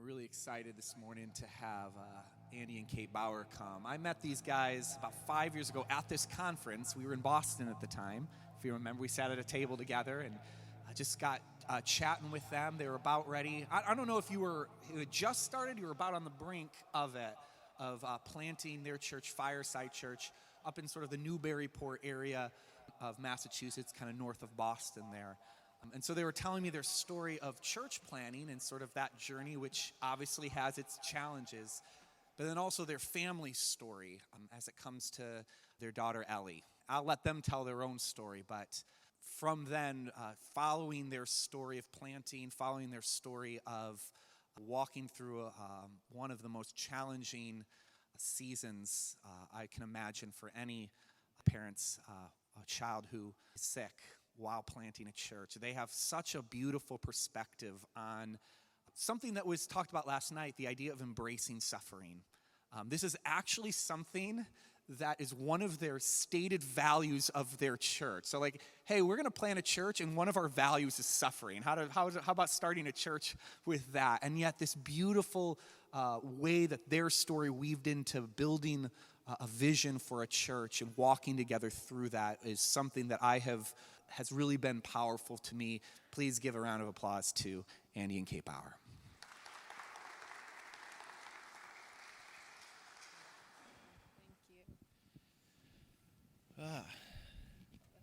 really excited this morning to have Andy and Kate Bauer come. I met these guys about 5 years ago at this conference. We were in Boston at the time. If you remember, we sat at a table together, and I just got chatting with them. They were about ready. I don't know if you had just started, you were about on the brink of it, of planting their church, Fireside Church, up in sort of the Newburyport area of Massachusetts, kind of north of Boston there. And so they were telling me their story of church planning and sort of that journey, which obviously has its challenges, but then also their family story as it comes to their daughter, Ellie. I'll let them tell their own story, but from then, following their story of planting, following their story of walking through one of the most challenging seasons I can imagine for any parent's a child who is sick while planting a church. They have such a beautiful perspective on something that was talked about last night, the idea of embracing suffering. This is actually something that is one of their stated values of their church. So like, hey, we're going to plant a church, and one of our values is suffering. How about starting a church with that? And yet this beautiful way that their story weaved into building a vision for a church and walking together through that is something that has really been powerful to me. Please give a round of applause to Andy and Kate Bauer.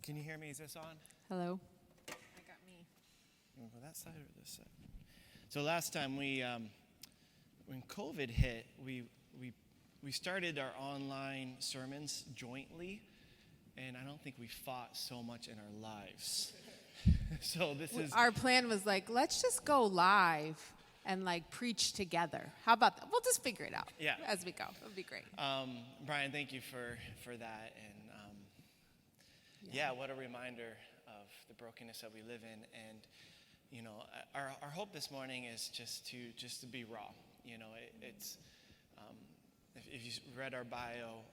Can you hear me? Is this on? Hello. I got me. You want to go that side or this side? So last time when COVID hit, we started our online sermons jointly, and I don't think we fought so much in our lives. So this is Our plan was like, let's just go live and like preach together. How about that? We'll just figure it out as we go. It would be great. Brian, thank you for that, and what a reminder of the brokenness that we live in. And you know, our hope this morning is just to be raw. You know, it's if you read our bio,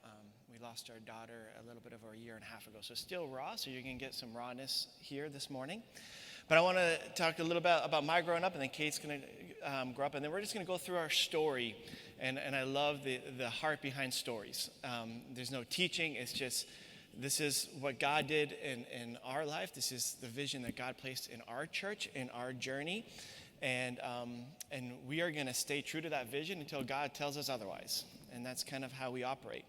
we lost our daughter a little bit over a year and a half ago, so still raw. So you're gonna get some rawness here this morning. But I want to talk a little bit about my growing up, and then Kate's gonna grow up, and then we're just gonna go through our story. And I love the heart behind stories. There's no teaching. It's just, this is what God did in our life. This is the vision that God placed in our church, in our journey. And we are going to stay true to that vision until God tells us otherwise. And that's kind of how we operate.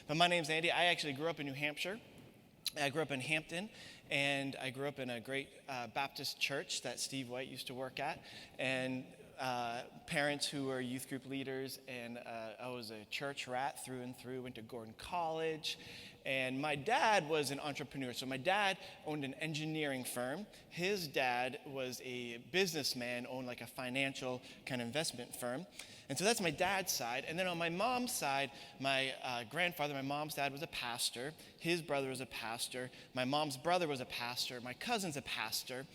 But my name's Andy. I actually grew up in New Hampshire. I grew up in Hampton. And I grew up in a great Baptist church that Steve White used to work at. And parents who were youth group leaders. And I was a church rat through and through. Went to Gordon College. And my dad was an entrepreneur. So my dad owned an engineering firm. His dad was a businessman, owned like a financial kind of investment firm. And so that's my dad's side. And then on my mom's side, my grandfather, my mom's dad, was a pastor. His brother was a pastor. My mom's brother was a pastor. My cousin's a pastor.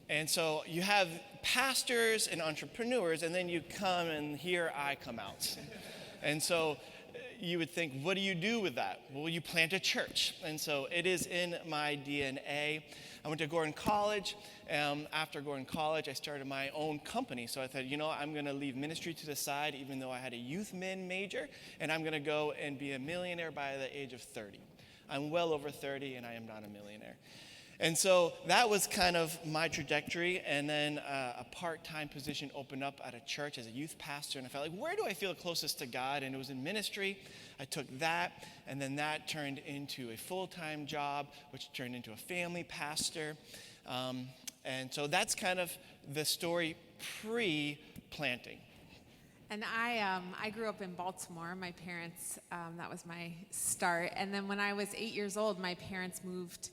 And so you have pastors and entrepreneurs, and then you come, and here I come out. And so you would think, what do you do with that? Well, you plant a church. And so it is in my DNA. I went to Gordon College. After Gordon College, I started my own company. So I thought, I'm going to leave ministry to the side, even though I had a youth min major, and I'm going to go and be a millionaire by the age of 30. I'm well over 30, and I am not a millionaire. And so that was kind of my trajectory. And then a part-time position opened up at a church as a youth pastor. And I felt like, where do I feel closest to God? And it was in ministry. I took that, and then that turned into a full-time job, which turned into a family pastor. And so that's kind of the story pre-planting. And I grew up in Baltimore. My parents, that was my start. And then when I was 8 years old, my parents moved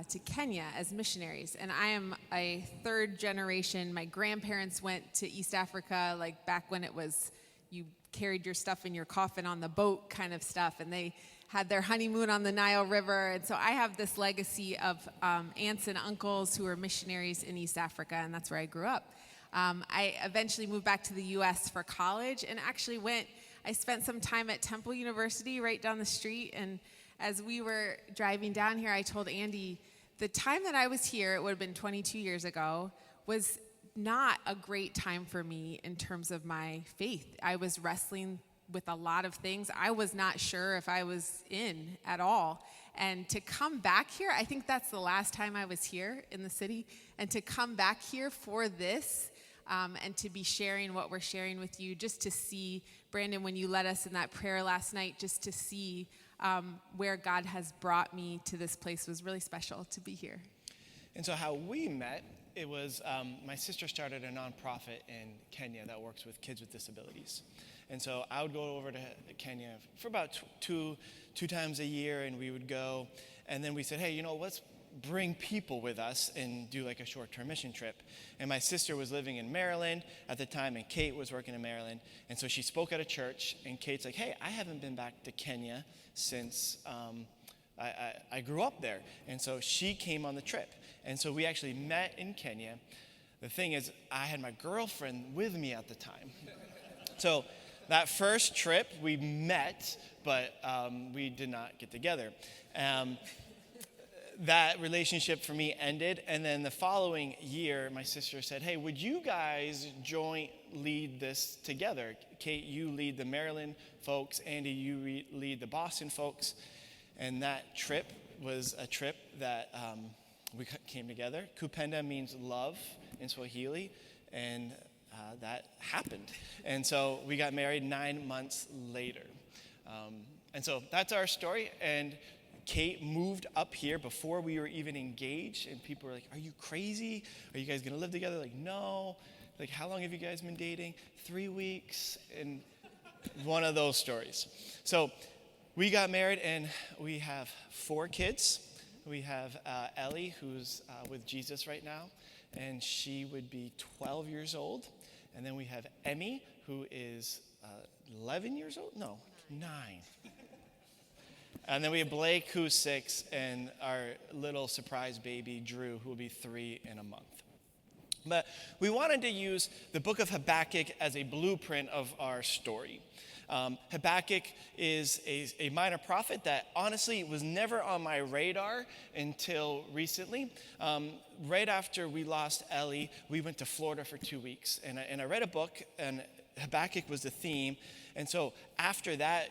to Kenya as missionaries. And I am a third generation. My grandparents went to East Africa, like back when it was, you carried your stuff in your coffin on the boat kind of stuff. And they had their honeymoon on the Nile River. And so I have this legacy of aunts and uncles who were missionaries in East Africa, and that's where I grew up. I eventually moved back to the U.S. for college, and actually I spent some time at Temple University right down the street. And as we were driving down here, I told Andy, the time that I was here, it would have been 22 years ago, was not a great time for me in terms of my faith. I was wrestling with a lot of things. I was not sure if I was in at all. And to come back here, I think that's the last time I was here in the city. And to come back here for this, and to be sharing what we're sharing with you, just to see, Brandon, when you led us in that prayer last night, just to see where God has brought me to this place was really special to be here. And so how we met, it was my sister started a nonprofit in Kenya that works with kids with disabilities. And so I would go over to Kenya for about two times a year, and we would go. And then we said, hey, let's bring people with us and do like a short-term mission trip. And my sister was living in Maryland at the time, and Kate was working in Maryland. And so she spoke at a church, and Kate's like, hey, I haven't been back to Kenya since I grew up there. And so she came on the trip. And so we actually met in Kenya. The thing is, I had my girlfriend with me at the time. So that first trip, we met, but we did not get together. That relationship for me ended, and then the following year, my sister said, hey, would you guys lead this together? Kate, you lead the Maryland folks. Andy, you lead the Boston folks. And that trip was a trip that we came together. Kupenda means love in Swahili, and that happened. And so we got married 9 months later. And so that's our story. And Kate moved up here before we were even engaged, and people were like, are you crazy? Are you guys going to live together? Like, no. Like, how long have you guys been dating? 3 weeks. And one of those stories. So we got married, and we have 4 kids. We have Ellie, who's with Jesus right now, and she would be 12 years old. And then we have Emmy, who is 11 years old? No, 9. And then we have Blake, who's 6, and our little surprise baby, Drew, who will be 3 in a month. But we wanted to use the book of Habakkuk as a blueprint of our story. Habakkuk is a minor prophet that honestly was never on my radar until recently. Right after we lost Ellie, we went to Florida for 2 weeks. And I read a book, and Habakkuk was the theme. And so after that,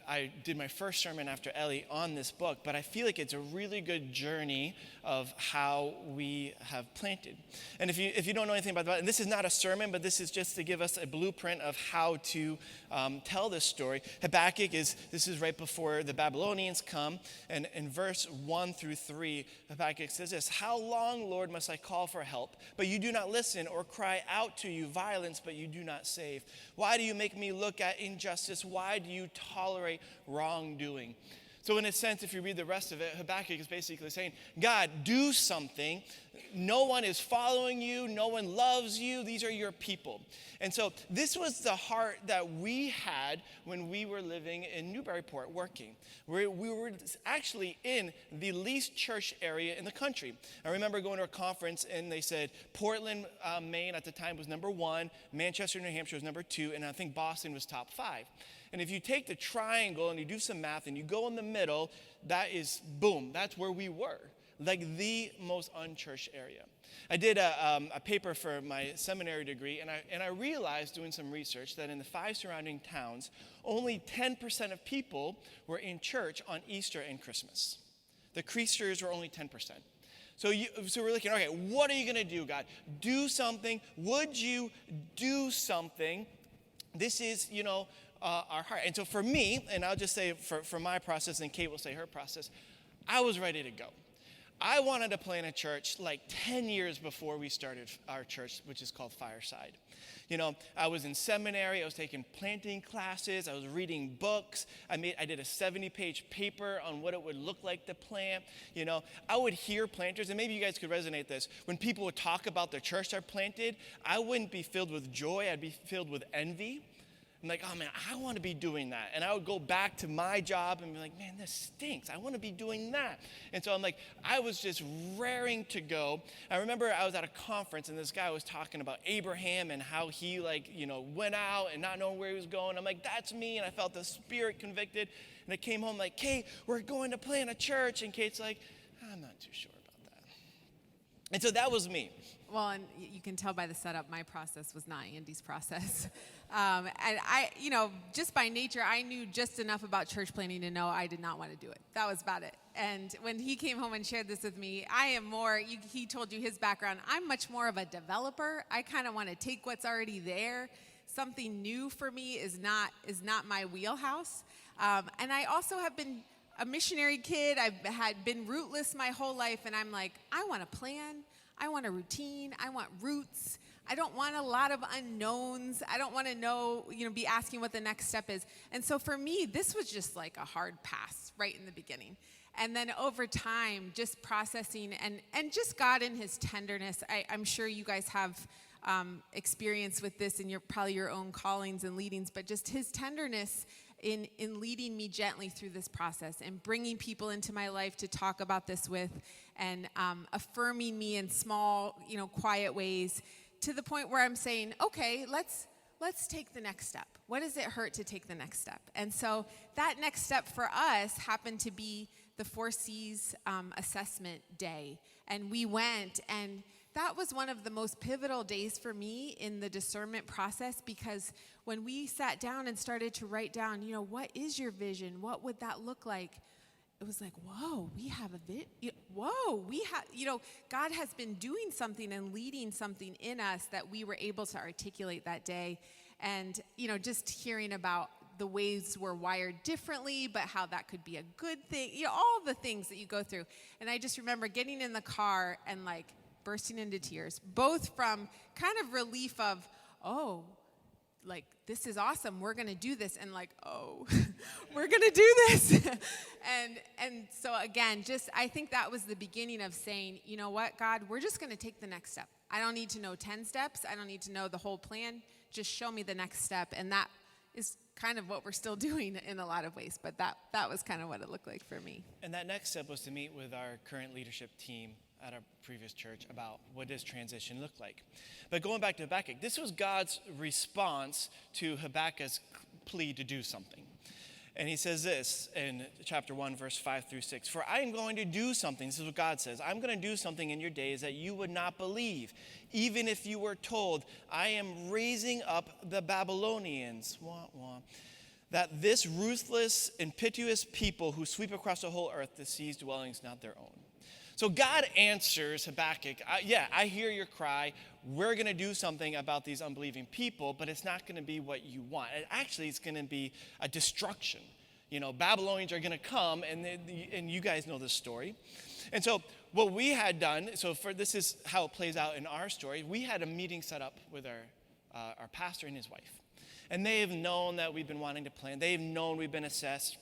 I did my first sermon after Ellie on this book, but I feel like it's a really good journey of how we have planted. And if you don't know anything about that, and this is not a sermon, but this is just to give us a blueprint of how to tell this story. Habakkuk is right before the Babylonians come, and in verse 1 through 3, Habakkuk says this: how long, Lord, must I call for help, but you do not listen, or cry out to you violence, but you do not save? Why do you make me look at injustice? Why do you tolerate wrongdoing? So in a sense, if you read the rest of it, Habakkuk is basically saying, God, do something. No one is following you. No one loves you. These are your people. And so this was the heart that we had when we were living in Newburyport working. We were actually in the least church area in the country. I remember going to a conference, and they said Portland, Maine at the time was number 1, Manchester, New Hampshire was number 2, and I think Boston was top 5. And if you take the triangle and you do some math and you go in the middle, that is, boom, that's where we were, like the most unchurched area. I did a paper for my seminary degree, and I realized doing some research that in the 5 surrounding towns, only 10% of people were in church on Easter and Christmas. The Creasters were only 10%. So we're looking, okay, what are you going to do, God? Do something. Would you do something? This is, our heart. And so for me, and I'll just say for my process, and Kate will say her process, I was ready to go. I wanted to plant a church like 10 years before we started our church, which is called Fireside. I was in seminary. I was taking planting classes. I was reading books. I did a 70-page paper on what it would look like to plant. I would hear planters, and maybe you guys could resonate this. When people would talk about the church I planted, I wouldn't be filled with joy. I'd be filled with envy. I'm like, oh man, I want to be doing that. And I would go back to my job and be like, man, this stinks. I want to be doing that. And so I was just raring to go. I remember I was at a conference, and this guy was talking about Abraham and how he went out and not knowing where he was going. I'm like, that's me. And I felt the Spirit convicted. And I came home like, Kate, we're going to plant a church. And Kate's like, I'm not too sure about that. And so that was me. Well, and you can tell by the setup, my process was not Andy's process. And I, just by nature, I knew just enough about church planning to know I did not want to do it. That was about it. And when he came home and shared this with me, I am more, he told you his background, I'm much more of a developer. I kind of want to take what's already there. Something new for me is not my wheelhouse. And I also have been a missionary kid. I've been rootless my whole life, and I'm like, I want a plan. I want a routine. I want roots. I don't want a lot of unknowns. I don't want to know, be asking what the next step is. And so for me, this was just like a hard pass right in the beginning. And then over time, just processing and just God in his tenderness. I'm sure you guys have experience with this in probably your own callings and leadings, but just his tenderness in leading me gently through this process and bringing people into my life to talk about this with, and affirming me in small, quiet ways, to the point where I'm saying, okay, let's take the next step. What does it hurt to take the next step? And so that next step for us happened to be the 4C's assessment day. And we went, and that was one of the most pivotal days for me in the discernment process, because when we sat down and started to write down, what is your vision? What would that look like? It was like, whoa, we have a vision. Whoa, God has been doing something and leading something in us that we were able to articulate that day. And, just hearing about the ways we're wired differently, but how that could be a good thing, all the things that you go through. And I just remember getting in the going and bursting into tears, both from kind of relief of, this is awesome, we're going to do this, and we're going to do this. and so again, I think that was the beginning of saying, you know what, God, we're just going to take the next step. I don't need to know 10 steps. I don't need to know the whole plan. Just show me the next step. And that is kind of what we're still doing in a lot of ways, but that was kind of what it looked like for me. And that next step was to meet with our current leadership team at our previous church about what does transition look like. But going back to Habakkuk, this was God's response to Habakkuk's plea to do something. And he says this in chapter 1, verse 5 through 6. For I am going to do something, this is what God says, I'm going to do something in your days that you would not believe, even if you were told, I am raising up the Babylonians, that this ruthless, impetuous people who sweep across the whole earth to seize dwellings not their own. So God answers Habakkuk, I hear your cry. We're going to do something about these unbelieving people, but it's not going to be what you want. Actually, it's going to be a destruction. Babylonians are going to come, and you guys know this story. And so what we had done, this is how it plays out in our story. We had a meeting set up with our pastor and his wife. And they have known that we've been wanting to plan. They've known we've been assessed.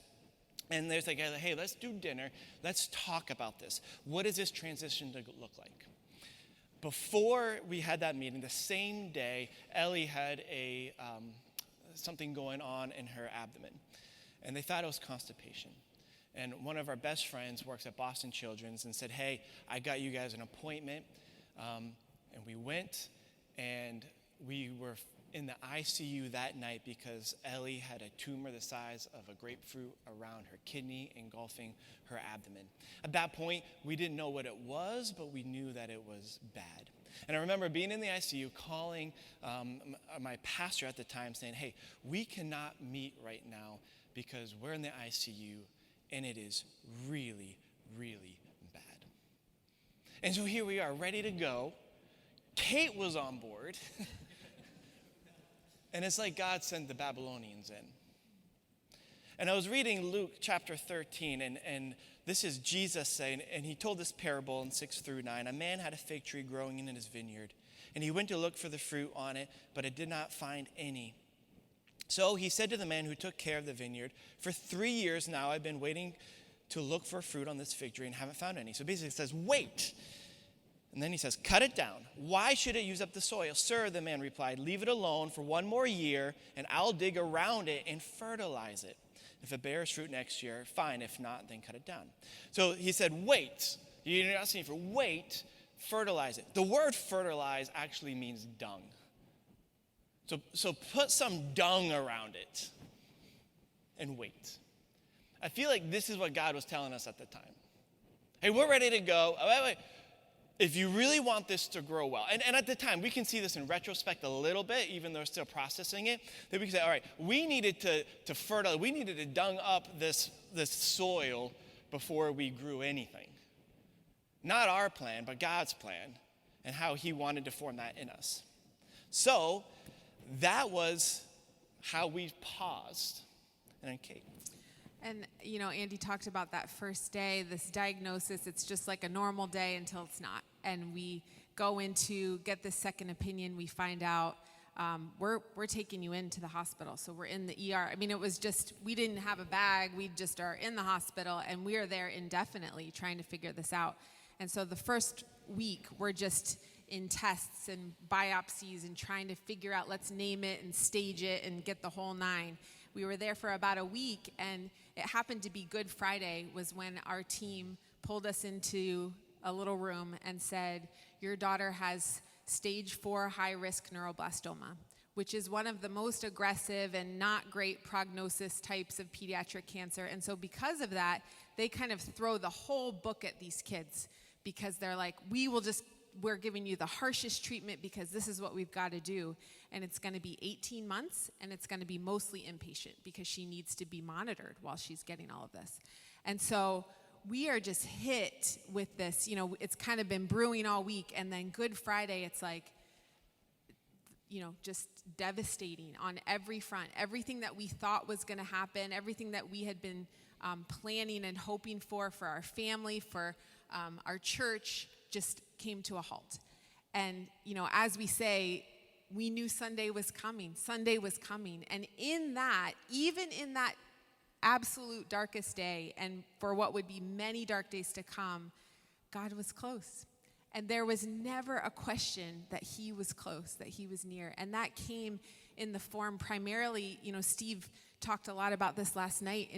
And there's hey, let's do dinner. Let's talk about this. What does this transition look like? Before we had that meeting, the same day, Ellie had something going on in her abdomen. And they thought it was constipation. And one of our best friends works at Boston Children's and said, hey, I got you guys an appointment. And we went, and we were in the ICU that night because Ellie had a tumor the size of a grapefruit around her kidney, engulfing her abdomen. At that point, we didn't know what it was, but we knew that it was bad. And I remember being in the ICU, calling my pastor at the time, saying, hey, we cannot meet right now because we're in the ICU, and it is really, really bad. And so here we are, ready to go. Kate was on board. And it's like God sent the Babylonians in. And I was reading Luke chapter 13, and this is Jesus saying, and he told this parable in 6 through 9. A man had a fig tree growing in his vineyard, and he went to look for the fruit on it, but it did not find any. So he said to the man who took care of the vineyard, for 3 years now I've been waiting to look for fruit on this fig tree and haven't found any. So basically it says, wait. And then he says, cut it down. Why should it use up the soil? Sir, the man replied, leave it alone for 1 more year, and I'll dig around it and fertilize it. If it bears fruit next year, fine. If not, then cut it down. So he said, wait. You're not saying for wait, fertilize it. The word fertilize actually means dung. So put some dung around it and wait. I feel like this is what God was telling us at the time. Hey, we're ready to go. Wait. if you really want this to grow well, and at the time, we can see this in retrospect a little bit, even though we're still processing it, that we can say, all right, we needed to fertilize, we needed to dung up this soil before we grew anything. Not our plan, but God's plan, and how he wanted to form that in us. So that was how we paused. And then Kate. And, Andy talked about that first day, this diagnosis. It's just like a normal day until it's not. And we go in to get this second opinion. We find out we're taking you into the hospital. So we're in the ER. I mean, it was just, we didn't have a bag. We just are in the hospital, and we are there indefinitely trying to figure this out. And so the first week, we're just in tests and biopsies and trying to figure out, let's name it and stage it and get the whole nine. We were there for about a week, and it happened to be Good Friday was when our team pulled us into a little room and said, your daughter has stage 4 high-risk neuroblastoma, which is one of the most aggressive and not great prognosis types of pediatric cancer. And so because of that, they kind of throw the whole book at these kids because they're like, we're giving you the harshest treatment because this is what we've got to do. And it's going to be 18 months, and it's going to be mostly inpatient because she needs to be monitored while she's getting all of this. And so we are just hit with this. It's kind of been brewing all week, and then Good Friday, it's like, just devastating on every front. Everything that we thought was going to happen, everything that we had been planning and hoping for our family, for our church, just came to a halt. And, as we say, we knew Sunday was coming. Sunday was coming. And in that, even in that absolute darkest day, and for what would be many dark days to come, God was close. And there was never a question that he was close, that he was near. And that came in the form primarily, Steve talked a lot about this last night,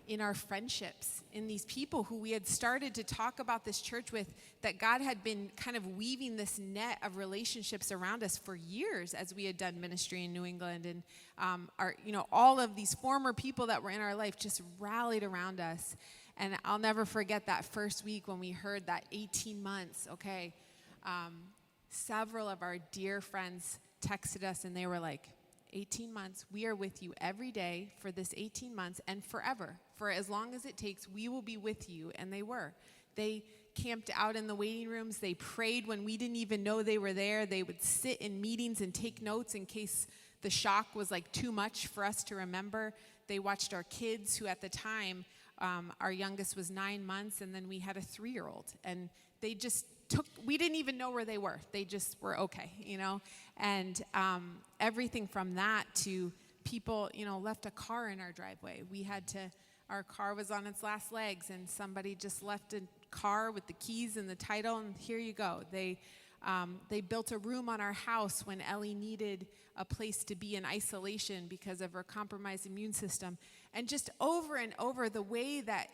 in our friendships, in these people who we had started to talk about this church with, that God had been kind of weaving this net of relationships around us for years as we had done ministry in New England. And all of these former people that were in our life just rallied around us. And I'll never forget that first week when we heard that 18 months, okay. Several of our dear friends texted us, and they were like, 18 months, we are with you every day for this 18 months and forever. For as long as it takes, we will be with you. And they were. They camped out in the waiting rooms. They prayed when we didn't even know they were there. They would sit in meetings and take notes in case the shock was like too much for us to remember. They watched our kids, who at the time, our youngest was 9 months, and then we had a 3-year-old. And they just we didn't even know where they were. They just were okay, And everything from that to people, left a car in our driveway. Our car was on its last legs, and somebody just left a car with the keys and the title, and here you go. They built a room on our house when Ellie needed a place to be in isolation because of her compromised immune system. And just over and over, the way that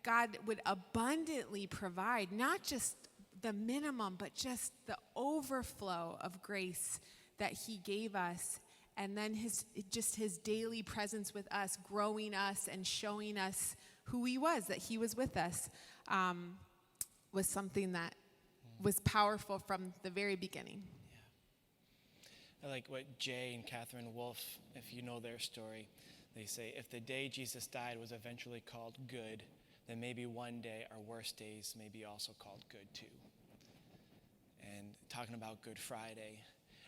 God would abundantly provide, not just the minimum, but just the overflow of grace that he gave us. And then his daily presence with us, growing us and showing us who he was, that he was with us, was something that was powerful from the very beginning. Yeah. I like what Jay and Catherine Wolfe, if you know their story, they say, if the day Jesus died was eventually called good, then maybe one day our worst days may be also called good too. And talking about Good Friday,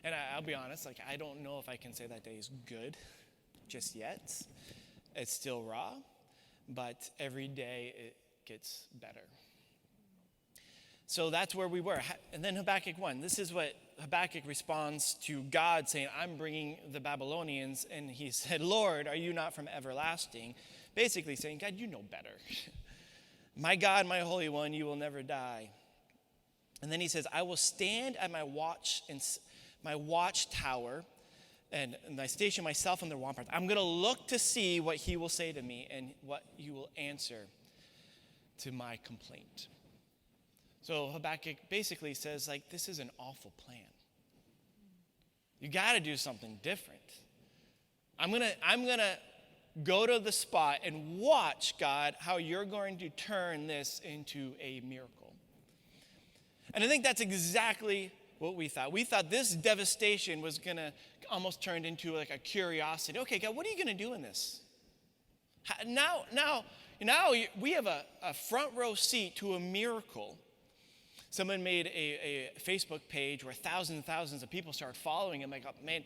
and I'll be honest, I don't know if I can say that day is good just yet. It's still raw, but every day it gets better. So that's where we were. And then Habakkuk 1. This is what Habakkuk responds to God saying, I'm bringing the Babylonians. And he said, Lord, are you not from everlasting? Basically saying, God, you know better. My God, my Holy One, you will never die. And then he says, I will stand at my watchtower, and I station myself on the ramparts. I'm going to look to see what he will say to me and what you will answer to my complaint. So Habakkuk basically says, this is an awful plan. You got to do something different. I'm gonna go to the spot and watch, God, how you're going to turn this into a miracle. And I think that's exactly what we thought. We thought this devastation was going to almost turn into like a curiosity. Okay, God, what are you going to do in this? Now we have a front row seat to a miracle. Someone made a Facebook page where thousands and thousands of people started following him. Like, oh, man,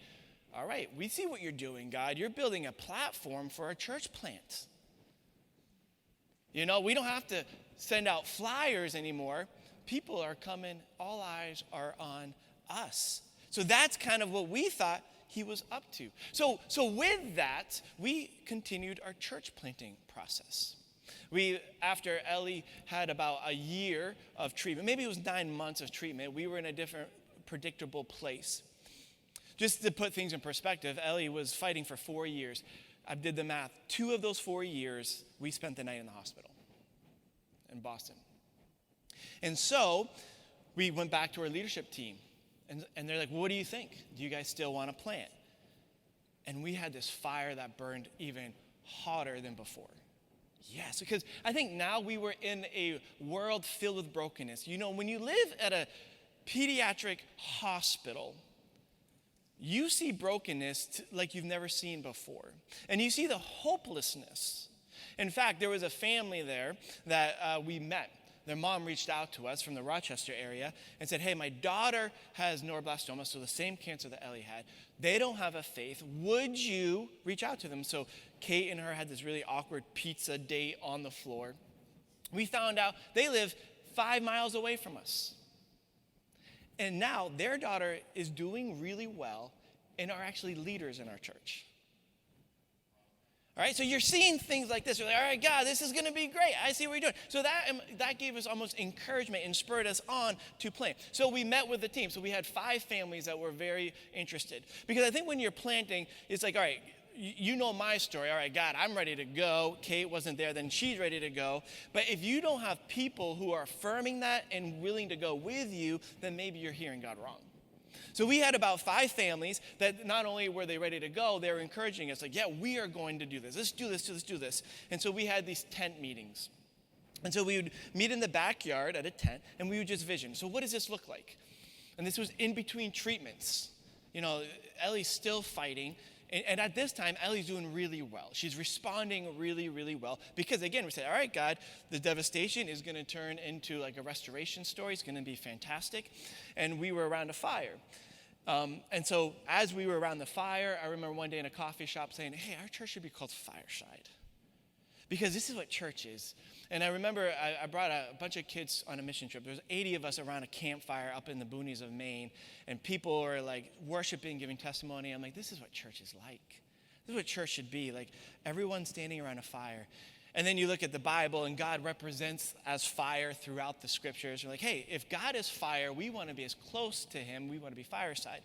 all right, we see what you're doing, God. You're building a platform for a church plant. You know, we don't have to send out flyers anymore. People are coming. All eyes are on us. So that's kind of what we thought he was up to. So with that, we continued our church planting process. After Ellie had about a year of treatment, maybe it was 9 months of treatment, we were in a different predictable place. Just to put things in perspective, Ellie was fighting for 4 years. I did the math. 2 of those 4 years, we spent the night in the hospital in Boston. And so we went back to our leadership team. And they're like, what do you think? Do you guys still want to plant? And we had this fire that burned even hotter than before. Yes, because I think now we were in a world filled with brokenness. You know, when you live at a pediatric hospital, you see brokenness like you've never seen before. And you see the hopelessness. In fact, there was a family there that we met. Their mom reached out to us from the Rochester area and said, hey, my daughter has neuroblastoma, so the same cancer that Ellie had. They don't have a faith. Would you reach out to them? So Kate and her had this really awkward pizza date on the floor. We found out they live 5 miles away from us. And now their daughter is doing really well and are actually leaders in our church. All right, so you're seeing things like this. You're like, all right, God, this is going to be great. I see what you're doing. So that gave us almost encouragement and spurred us on to plant. So we met with the team. So we had 5 families that were very interested. Because I think when you're planting, it's like, all right, you know my story. All right, God, I'm ready to go. Kate wasn't there, then she's ready to go. But if you don't have people who are affirming that and willing to go with you, then maybe you're hearing God wrong. So we had about 5 families that not only were they ready to go, they were encouraging us, like, yeah, we are going to do this. Let's do this, let's do this. And so we had these tent meetings. And so we would meet in the backyard at a tent, and we would just vision. So what does this look like? And this was in between treatments. You know, Ellie's still fighting. And at this time, Ellie's doing really well. She's responding really, really well. Because again, we said, all right, God, the devastation is going to turn into like a restoration story. It's going to be fantastic. And we were around a fire. And so as we were around the fire, I remember one day in a coffee shop saying, hey, our church should be called Fireside. Because this is what church is. And I remember I brought a bunch of kids on a mission trip. There was 80 of us around a campfire up in the boonies of Maine. And people were like worshiping, giving testimony. I'm like, this is what church is like. This is what church should be. Like everyone standing around a fire. And then you look at the Bible and God represents as fire throughout the scriptures. You're like, hey, if God is fire, we want to be as close to him. We want to be Fireside.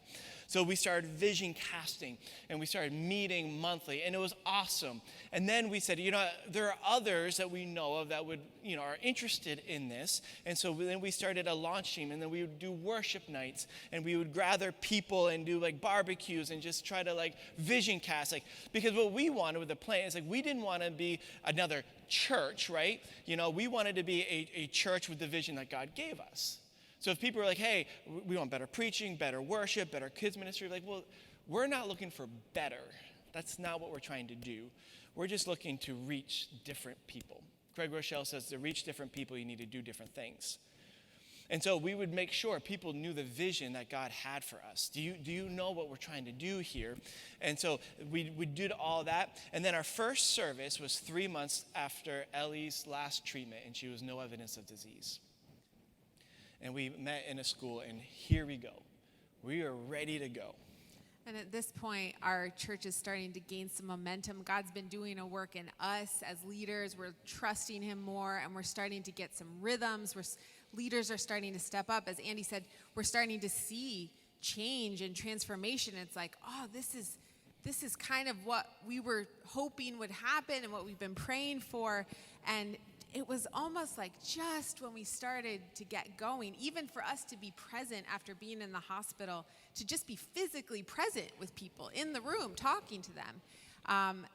So we started vision casting and we started meeting monthly and it was awesome. And then we said, you know, there are others that we know of that would, you know, are interested in this. And so then we started a launch team and then we would do worship nights and we would gather people and do like barbecues and just try to like vision cast. Like, because what we wanted with the plan is like, we didn't want to be another church, right? You know, we wanted to be a church with the vision that God gave us. So if people are like, hey, we want better preaching, better worship, better kids ministry, like, well, we're not looking for better. That's not what we're trying to do. We're just looking to reach different people. Greg Rochelle says to reach different people, you need to do different things. And so we would make sure people knew the vision that God had for us. Do you know what we're trying to do here? And so we did all that. And then our first service was 3 months after Ellie's last treatment, and she was no evidence of disease. And we met in a school, and here we go. We are ready to go. And at this point, our church is starting to gain some momentum. God's been doing a work in us as leaders. We're trusting him more, and we're starting to get some rhythms. Leaders are starting to step up. As Andy said, we're starting to see change and transformation. It's like, oh, this is kind of what we were hoping would happen and what we've been praying for. And it was almost like just when we started to get going, even for us to be present after being in the hospital, to just be physically present with people in the room, talking to them.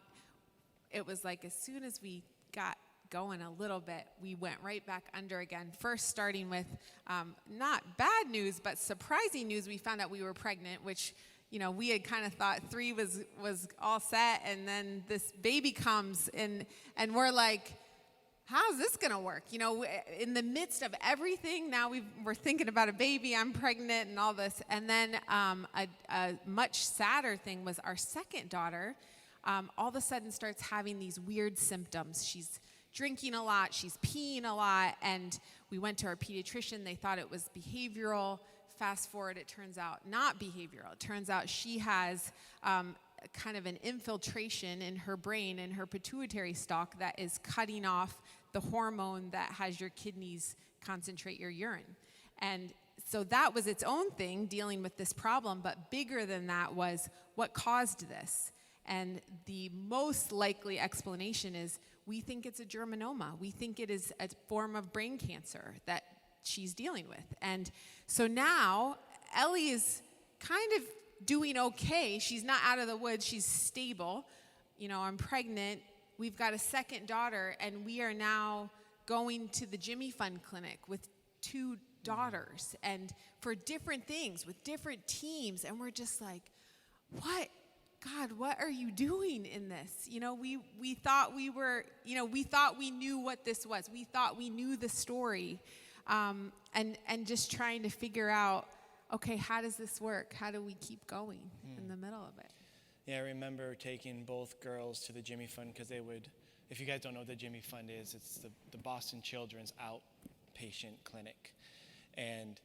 It was like as soon as we got going a little bit, we went right back under again. First, starting with not bad news, but surprising news. We found out we were pregnant, which, we had kind of thought 3 was all set, and then this baby comes, and we're like, how's this going to work? In the midst of everything, now we're thinking about a baby, I'm pregnant, and all this. And then a much sadder thing was our second daughter all of a sudden starts having these weird symptoms. She's drinking a lot, she's peeing a lot, and we went to our pediatrician. They thought it was behavioral. Fast forward, it turns out not behavioral. It turns out she has kind of an infiltration in her brain, in her pituitary stalk, that is cutting off the hormone that has your kidneys concentrate your urine. And so that was its own thing, dealing with this problem, but bigger than that was what caused this. And the most likely explanation is we think it's a germinoma. We think it is a form of brain cancer that she's dealing with. And so now Ellie is kind of doing okay. She's not out of the woods. She's stable. I'm pregnant. We've got a second daughter, and we are now going to the Jimmy Fund Clinic with 2 daughters, and for different things with different teams. And we're just like, what? God, what are you doing in this? We thought we were, we thought we knew what this was. We thought we knew the story, and just trying to figure out, okay, how does this work? How do we keep going in the middle of it? Yeah, I remember taking both girls to the Jimmy Fund because they would, if you guys don't know what the Jimmy Fund is, it's the Boston Children's outpatient clinic. And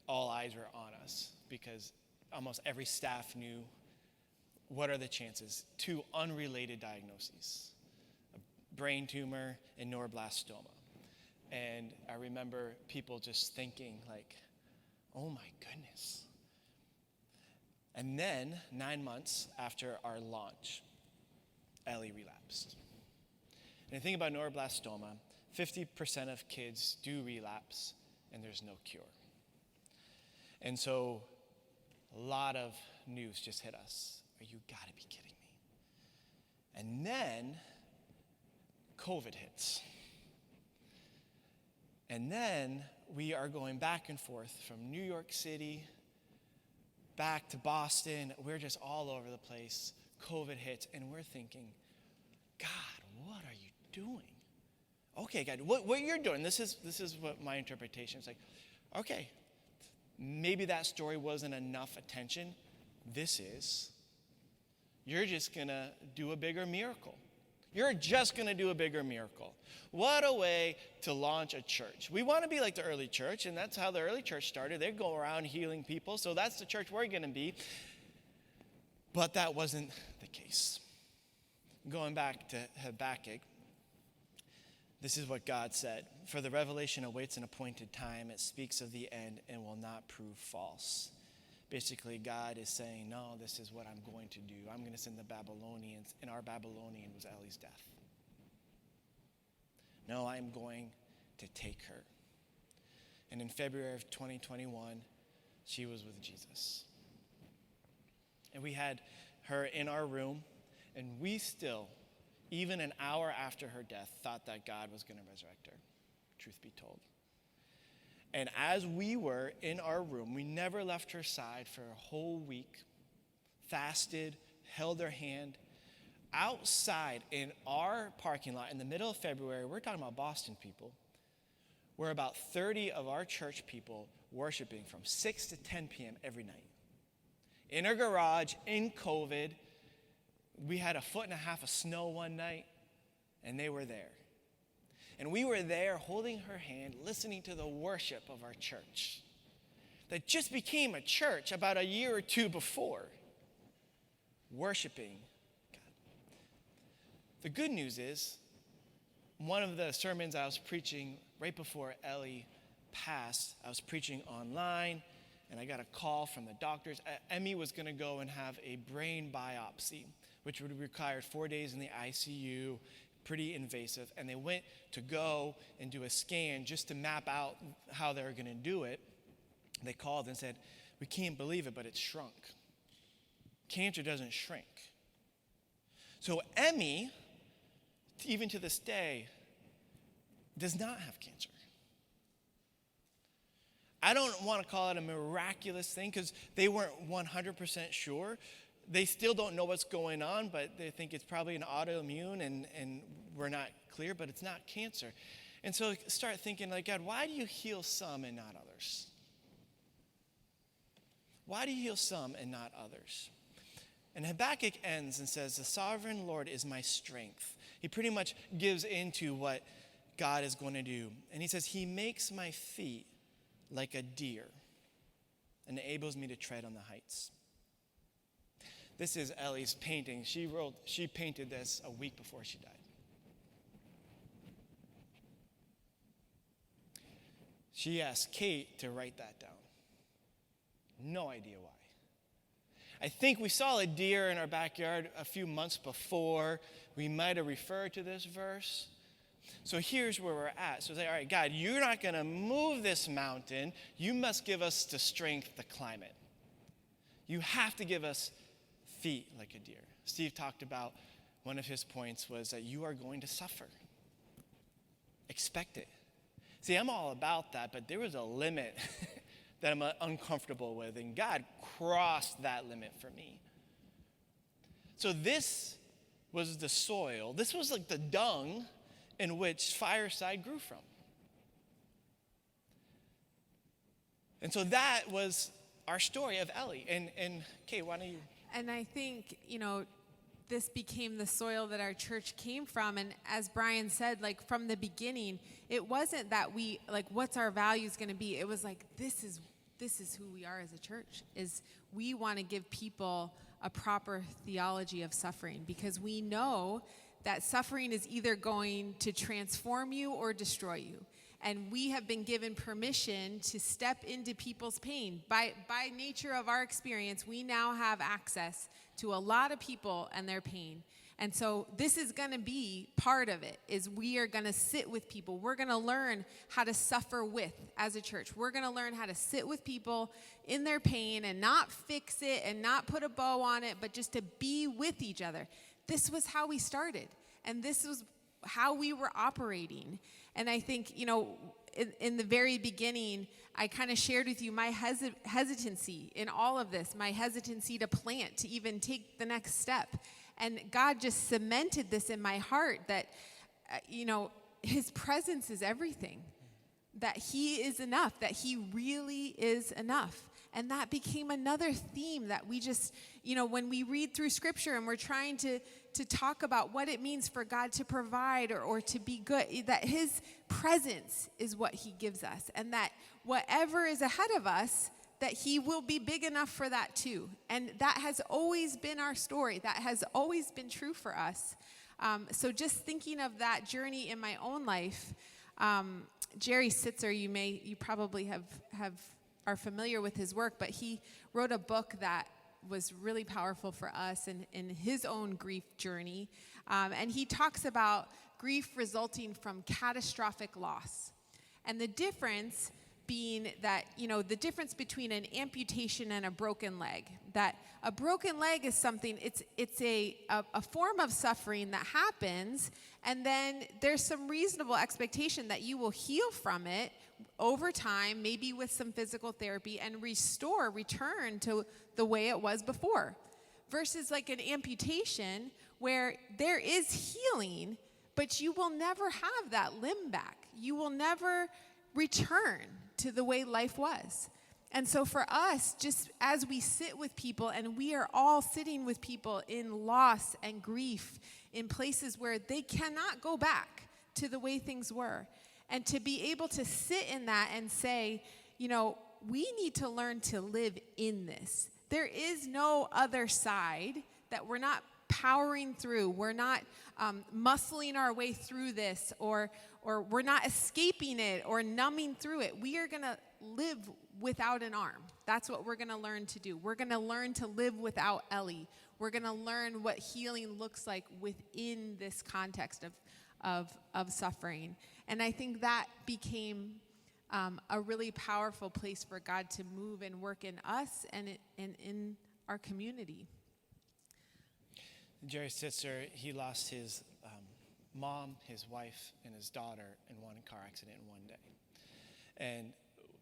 all eyes were on us because almost every staff knew what are the chances. 2 unrelated diagnoses, a brain tumor and neuroblastoma. And I remember people just thinking like, oh my goodness. And then 9 months after our launch, Ellie relapsed. And the thing about neuroblastoma, 50% of kids do relapse and there's no cure. And so a lot of news just hit us. You gotta be kidding me. And then COVID hits. And then we are going back and forth from New York City back to Boston. We're just all over the place. COVID hits, and we're thinking, God, what are you doing? Okay, God, what you're doing, this is what my interpretation is like. Okay, maybe that story wasn't enough attention. This is. You're just going to do a bigger miracle. You're just going to do a bigger miracle. What a way to launch a church. We want to be like the early church, and that's how the early church started. They go around healing people, so that's the church we're going to be. But that wasn't the case. Going back to Habakkuk, this is what God said. For the revelation awaits an appointed time. It speaks of the end and will not prove false. Basically, God is saying, no, this is what I'm going to do. I'm going to send the Babylonians, and our Babylonian was Ellie's death. No, I'm going to take her. And in February of 2021, she was with Jesus. And we had her in our room, and we still, even an hour after her death, thought that God was going to resurrect her, truth be told. And as we were in our room, we never left her side for a whole week, fasted, held her hand. Outside in our parking lot in the middle of February, we're talking about Boston people, were about 30 of our church people worshiping from 6 to 10 p.m. every night. In her garage, in COVID, we had 1.5 feet of snow one night, and they were there. And we were there holding her hand, listening to the worship of our church that just became a church about a year or 2 before, worshiping God. The good news is, one of the sermons I was preaching right before Ellie passed, I was preaching online, and I got a call from the doctors. Emmy was going to go and have a brain biopsy, which would require 4 days in the ICU, pretty invasive. And they went to go and do a scan just to map out how they were going to do it. They called and said, we can't believe it, but it's shrunk. Cancer doesn't shrink. So Emmy, even to this day, does not have cancer. I don't want to call it a miraculous thing because they weren't 100% sure. They still don't know what's going on, but they think it's probably an autoimmune and we're not clear, but it's not cancer. And so start thinking like, God, why do you heal some and not others? Why do you heal some and not others? And Habakkuk ends and says, the sovereign Lord is my strength. He pretty much gives into what God is going to do. And he says, he makes my feet like a deer and enables me to tread on the heights. This is Ellie's painting. She painted this a week before she died. She asked Kate to write that down. No idea why. I think we saw a deer in our backyard a few months before. We might have referred to this verse. So here's where we're at. So say, all right, God, you're not going to move this mountain. You must give us the strength to climb it. You have to give us feet like a deer. Steve talked about one of his points was that you are going to suffer. Expect it. See, I'm all about that, but there was a limit that I'm uncomfortable with, and God crossed that limit for me. So this was the soil. This was like the dung in which Fireside grew from. And so that was our story of Ellie. And Kate, why don't you? And I think, this became the soil that our church came from. And as Brian said, like from the beginning, it wasn't that we, like, what's our values going to be? It was like, this is who we are as a church, is we want to give people a proper theology of suffering, because we know that suffering is either going to transform you or destroy you. And we have been given permission to step into people's pain. By nature of our experience, we now have access to a lot of people and their pain. And so this is going to be part of it, is we are going to sit with people. We're going to learn how to suffer with as a church. We're going to learn how to sit with people in their pain and not fix it and not put a bow on it, but just to be with each other. This was how we started, and this was how we were operating. And I think, in the very beginning, I kind of shared with you my hesitancy in all of this, my hesitancy to plant, to even take the next step. And God just cemented this in my heart that, his presence is everything, that he is enough, that he really is enough. And that became another theme that we just, when we read through scripture and we're trying to talk about what it means for God to provide or to be good, that his presence is what he gives us. And that whatever is ahead of us, that he will be big enough for that too. And that has always been our story. That has always been true for us. So just thinking of that journey in my own life, Jerry Sitzer, you probably are familiar with his work, but he wrote a book that was really powerful for us in his own grief journey. And he talks about grief resulting from catastrophic loss. And the difference being that, the difference between an amputation and a broken leg, that a broken leg is something, it's a form of suffering that happens, and then there's some reasonable expectation that you will heal from it over time, maybe with some physical therapy, and return to the way it was before. Versus like an amputation where there is healing, but you will never have that limb back. You will never return to the way life was. And so for us, just as we sit with people, and we are all sitting with people in loss and grief in places where they cannot go back to the way things were, and to be able to sit in that and say, we need to learn to live in this. There is no other side, that we're not powering through. We're not muscling our way through this, or we're not escaping it or numbing through it. We are going to live without an arm. That's what we're going to learn to do. We're going to learn to live without Ellie. We're going to learn what healing looks like within this context of suffering. And I think that became a really powerful place for God to move and work in us and in our community. Jerry Sitzer, he lost mom, his wife, and his daughter in one car accident in one day. And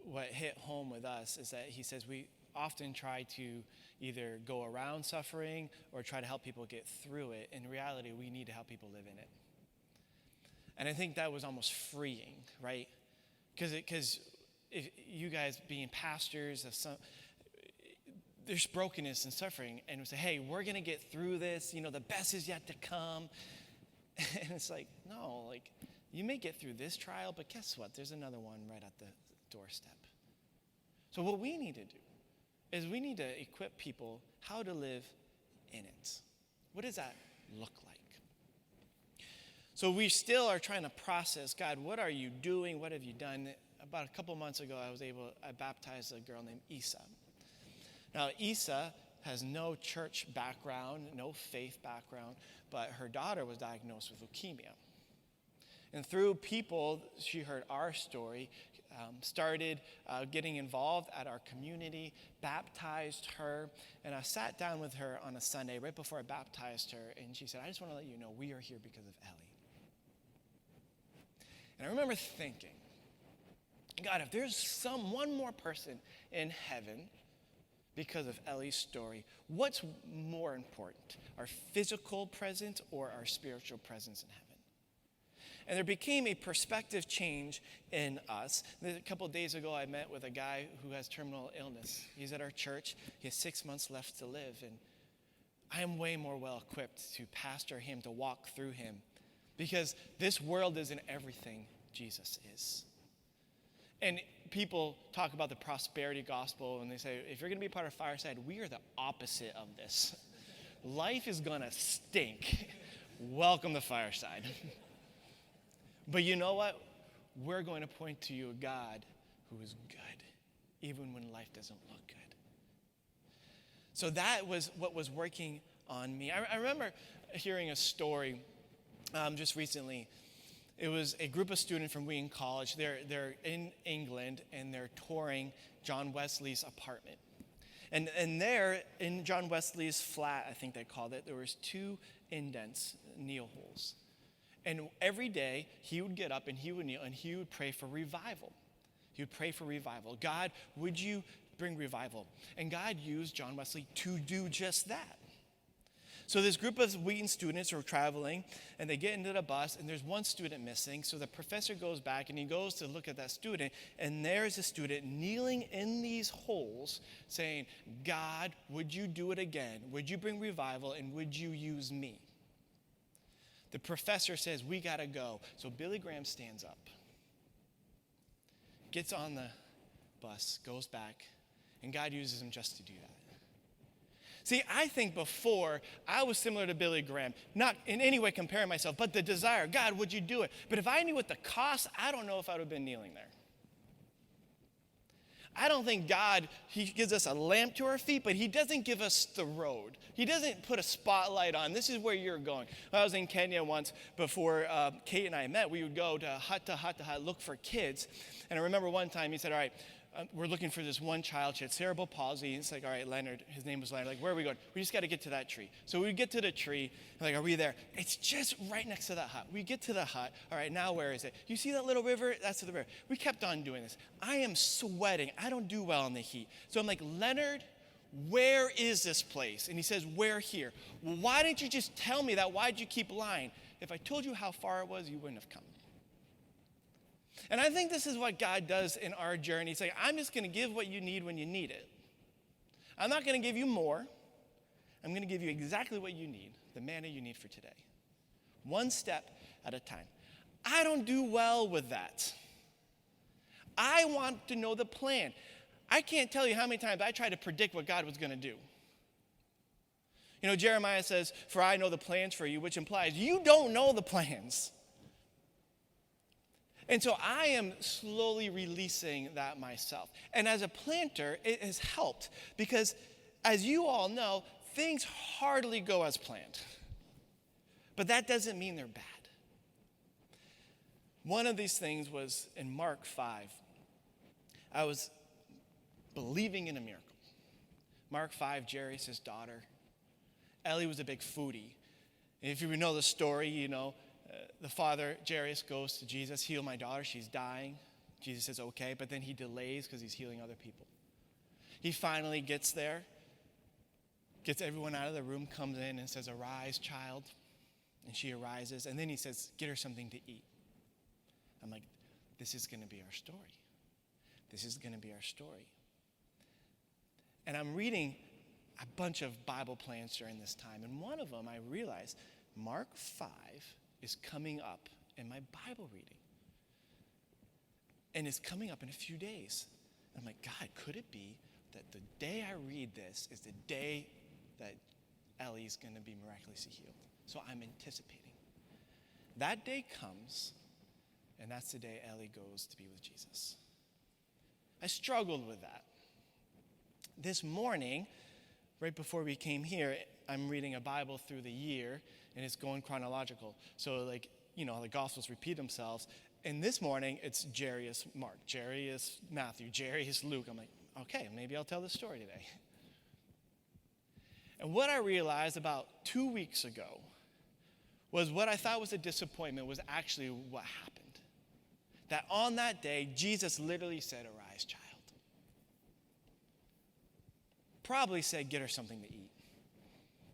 what hit home with us is that he says we often try to either go around suffering or try to help people get through it. In reality, we need to help people live in it. And I think that was almost freeing, right? Because if you guys being pastors of some, there's brokenness and suffering, and we say, hey, we're going to get through this. You know, the best is yet to come. And it's like, no, like, you may get through this trial, but guess what? There's another one right at the doorstep. So what we need to do is we need to equip people how to live in it. What does that look like? So we still are trying to process, God, what are you doing? What have you done? About a couple months ago, I baptized a girl named Isa. Now, Isa has no church background, no faith background, but her daughter was diagnosed with leukemia. And through people, she heard our story, started getting involved at our community, baptized her, and I sat down with her on a Sunday right before I baptized her, and she said, I just want to let you know we are here because of Ellie. And I remember thinking, God, if there's one more person in heaven because of Ellie's story, what's more important, our physical presence or our spiritual presence in heaven? And there became a perspective change in us. A couple of days ago, I met with a guy who has terminal illness. He's at our church. He has 6 months left to live. And I am way more well-equipped to pastor him, to walk through him, because this world isn't everything Jesus is. And people talk about the prosperity gospel, and they say, if you're going to be part of Fireside, we are the opposite of this. Life is going to stink. Welcome to Fireside. But you know what? We're going to point to you a God who is good, even when life doesn't look good. So that was what was working on me. I remember hearing a story just recently. It was a group of students from Wheaton College. They're in England, and they're touring John Wesley's apartment. And there, in John Wesley's flat, I think they called it, there was 2 indents, kneel holes. And every day, he would get up and he would kneel and he would pray for revival. He would pray for revival. God, would you bring revival? And God used John Wesley to do just that. So this group of Wheaton students are traveling, and they get into the bus, and there's one student missing. So the professor goes back, and he goes to look at that student, and there's a student kneeling in these holes saying, God, would you do it again? Would you bring revival, and would you use me? The professor says, we got to go. So Billy Graham stands up, gets on the bus, goes back, and God uses him just to do that. See, I think before, I was similar to Billy Graham, not in any way comparing myself, but the desire, God, would you do it? But if I knew what the cost, I don't know if I would have been kneeling there. I don't think God, he gives us a lamp to our feet, but he doesn't give us the road. He doesn't put a spotlight on, this is where you're going. When I was in Kenya once, before Kate and I met, we would go to hut, look for kids. And I remember one time he said, all right, we're looking for this one child. She had cerebral palsy. It's like, all right, Leonard. His name was Leonard. Like, where are we going? We just got to get to that tree. So we get to the tree. Like, are we there? It's just right next to that hut. We get to the hut. All right, now where is it? You see that little river? That's the river. We kept on doing this. I am sweating. I don't do well in the heat. So I'm like, Leonard, where is this place? And he says, we're here. Well, why didn't you just tell me that? Why'd you keep lying? If I told you how far it was, you wouldn't have come. And I think this is what God does in our journey. He's like, I'm just going to give what you need when you need it. I'm not going to give you more. I'm going to give you exactly what you need, the manna you need for today. One step at a time. I don't do well with that. I want to know the plan. I can't tell you how many times I tried to predict what God was going to do. You know, Jeremiah says, for I know the plans for you, which implies you don't know the plans. And so I am slowly releasing that myself. And as a planter, it has helped because, as you all know, things hardly go as planned. But that doesn't mean they're bad. One of these things was in Mark 5. I was believing in a miracle. Mark 5, Jairus' daughter. Ellie was a big foodie. And if you know the story, you know, the father, Jairus, goes to Jesus, heal my daughter, she's dying. Jesus says, okay, but then he delays because he's healing other people. He finally gets there, gets everyone out of the room, comes in and says, arise, child. And she arises. And then he says, get her something to eat. I'm like, this is going to be our story. This is going to be our story. And I'm reading a bunch of Bible plans during this time. And one of them, I realized, Mark 5 is coming up in my Bible reading. And it's coming up in a few days. And I'm like, God, could it be that the day I read this is the day that Ellie's going to be miraculously healed? So I'm anticipating. That day comes, and that's the day Ellie goes to be with Jesus. I struggled with that. This morning, right before we came here, I'm reading a Bible through the year, and it's going chronological. So, the Gospels repeat themselves. And this morning, it's Jairus Mark, Jairus Matthew, Jairus Luke. I'm like, okay, maybe I'll tell this story today. And what I realized about 2 weeks ago was what I thought was a disappointment was actually what happened. That on that day, Jesus literally said, arise, child. Probably said, get her something to eat.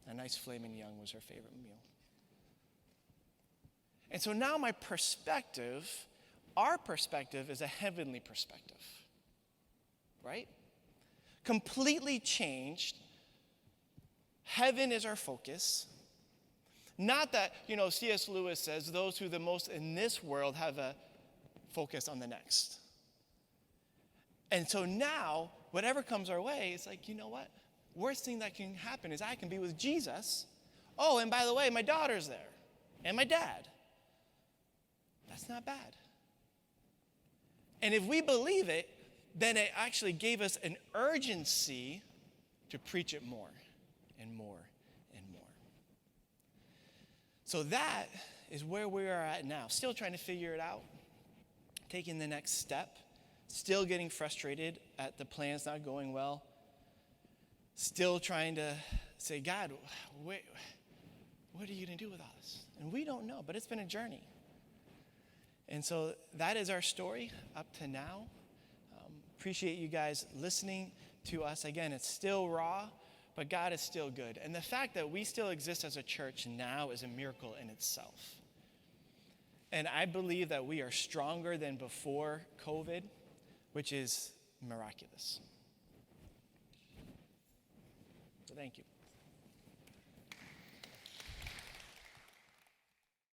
A nice flaming young was her favorite meal. And so now my perspective, our perspective is a heavenly perspective, right? Completely changed. Heaven is our focus. Not that, C.S. Lewis says, those who the most in this world have a focus on the next. And so now, whatever comes our way, it's like, you know what? Worst thing that can happen is I can be with Jesus. Oh, and by the way, my daughter's there. And my dad. That's not bad. And if we believe it, then it actually gave us an urgency to preach it more and more and more. So that is where we are at now. Still trying to figure it out. Taking the next step. Still getting frustrated at the plans not going well. Still trying to say, God, what are you going to do with all this? And we don't know, but it's been a journey. And so that is our story up to now. Appreciate you guys listening to us. Again, it's still raw, but God is still good. And the fact that we still exist as a church now is a miracle in itself. And I believe that we are stronger than before COVID, which is miraculous. So thank you.